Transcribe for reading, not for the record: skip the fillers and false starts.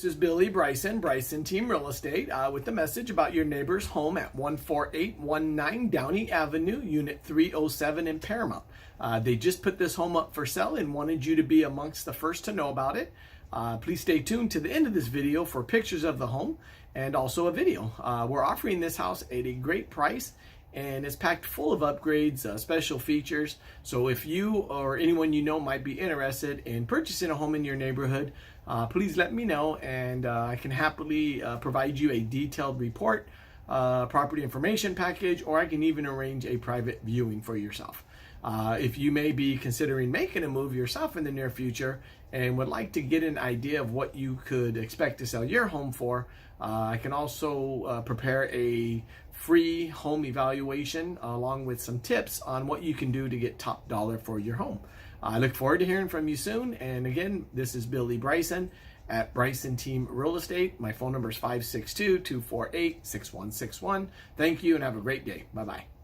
This is Billy Bryson, Bryson Team Real Estate, with a message about your neighbor's home at 14819 Downey Avenue, Unit 307 in Paramount. They just put this home up for sale and wanted you to be amongst the first to know about it. Please stay tuned to the end of this video for pictures of the home and also a video. We're offering this house at a great price, and it's packed full of upgrades, special features. So if you or anyone you know might be interested in purchasing a home in your neighborhood, please let me know, and I can happily provide you a detailed report, property information package, or I can even arrange a private viewing for yourself. If you may be considering making a move yourself in the near future and would like to get an idea of what you could expect to sell your home for, I can also prepare a free home evaluation along with some tips on what you can do to get top dollar for your home. I look forward to hearing from you soon. And again, this is Billy Bryson at Bryson Team Real Estate. My phone number is 562-248-6161. Thank you and have a great day. Bye-bye.